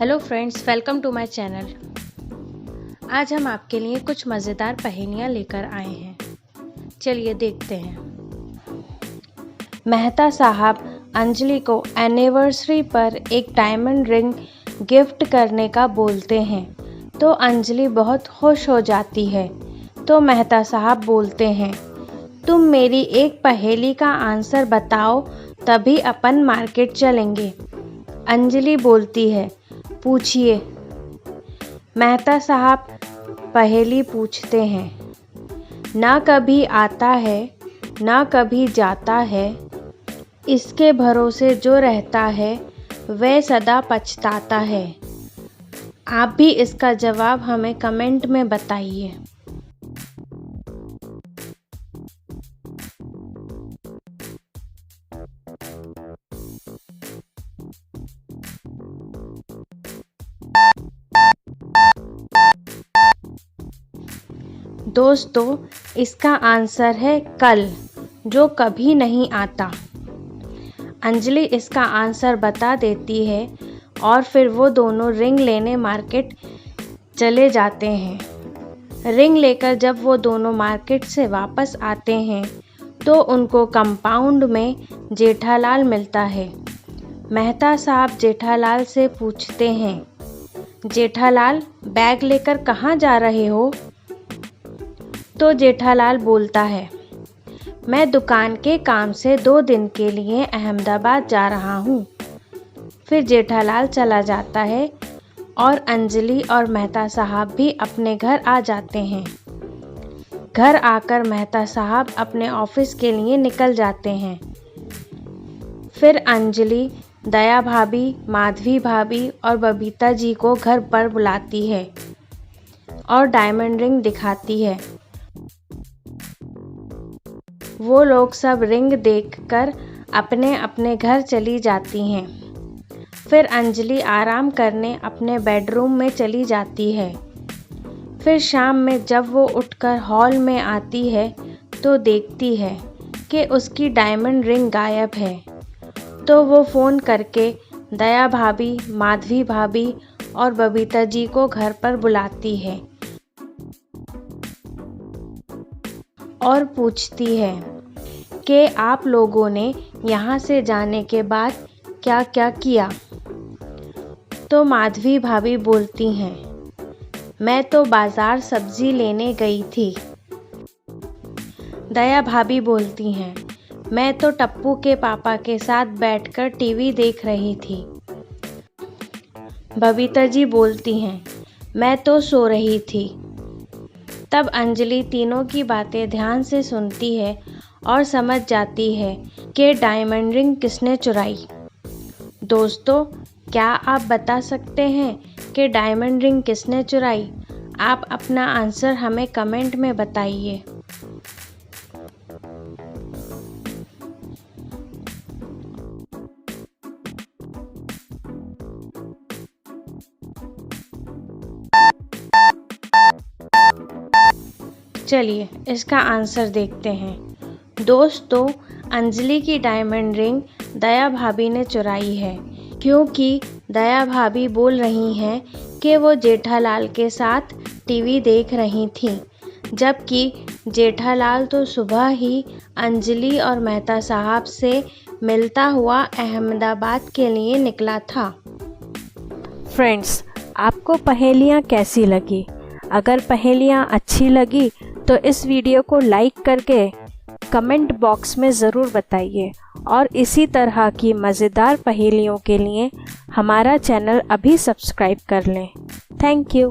Hello friends, welcome to my channel. आज हम आपके लिए कुछ मज़ेदार पहेलियाँ लेकर आए हैं। चलिए देखते हैं। मेहता साहब अंजलि को एनिवर्सरी पर एक डायमंड रिंग गिफ्ट करने का बोलते हैं तो अंजलि बहुत खुश हो जाती है। तो मेहता साहब बोलते हैं, तुम मेरी एक पहेली का आंसर बताओ तभी अपन मार्केट चलेंगे। अंजलि बोलती है, पूछिए। मेहता साहब पहेली पूछते हैं, ना कभी आता है ना कभी जाता है, इसके भरोसे जो रहता है वह सदा पछताता है। आप भी इसका जवाब हमें कमेंट में बताइए। दोस्तों, इसका आंसर है कल, जो कभी नहीं आता। अंजलि इसका आंसर बता देती है और फिर वो दोनों रिंग लेने मार्केट चले जाते हैं। रिंग लेकर जब वो दोनों मार्केट से वापस आते हैं तो उनको कंपाउंड में जेठालाल मिलता है। मेहता साहब जेठालाल से पूछते हैं, जेठालाल बैग लेकर कहाँ जा रहे हो? तो जेठालाल बोलता है, मैं दुकान के काम से 2 दिन के लिए अहमदाबाद जा रहा हूँ। फिर जेठालाल चला जाता है और अंजलि और मेहता साहब भी अपने घर आ जाते हैं। घर आकर मेहता साहब अपने ऑफिस के लिए निकल जाते हैं। फिर अंजलि दया भाभी, माधवी भाभी और बबीता जी को घर पर बुलाती है और डायमंड रिंग दिखाती है। वो लोग सब रिंग देखकर अपने अपने घर चली जाती हैं। फिर अंजलि आराम करने अपने बेडरूम में चली जाती है। फिर शाम में जब वो उठकर हॉल में आती है तो देखती है कि उसकी डायमंड रिंग गायब है। तो वो फ़ोन करके दया भाभी, माधवी भाभी और बबीता जी को घर पर बुलाती है और पूछती है कि आप लोगों ने यहाँ से जाने के बाद क्या क्या किया। तो माधवी भाभी बोलती हैं, मैं तो बाज़ार सब्ज़ी लेने गई थी। दया भाभी बोलती हैं, मैं तो टप्पू के पापा के साथ बैठकर टीवी देख रही थी। बबीता जी बोलती हैं, मैं तो सो रही थी। तब अंजलि तीनों की बातें ध्यान से सुनती है और समझ जाती है कि डायमंड रिंग किसने चुराई। दोस्तों, क्या आप बता सकते हैं कि डायमंड रिंग किसने चुराई? आप अपना आंसर हमें कमेंट में बताइए। चलिए इसका आंसर देखते हैं। दोस्तों, अंजलि की डायमंड रिंग दया भाभी ने चुराई है, क्योंकि दया भाभी बोल रही हैं कि वो जेठालाल के साथ टीवी देख रही थीं, जबकि जेठालाल तो सुबह ही अंजलि और मेहता साहब से मिलता हुआ अहमदाबाद के लिए निकला था। फ्रेंड्स, आपको पहेलियाँ कैसी लगी? अगर पहेलियाँ अच्छी लगी तो इस वीडियो को लाइक करके कमेंट बॉक्स में ज़रूर बताइए और इसी तरह की मज़ेदार पहेलियों के लिए हमारा चैनल अभी सब्सक्राइब कर लें। Thank you.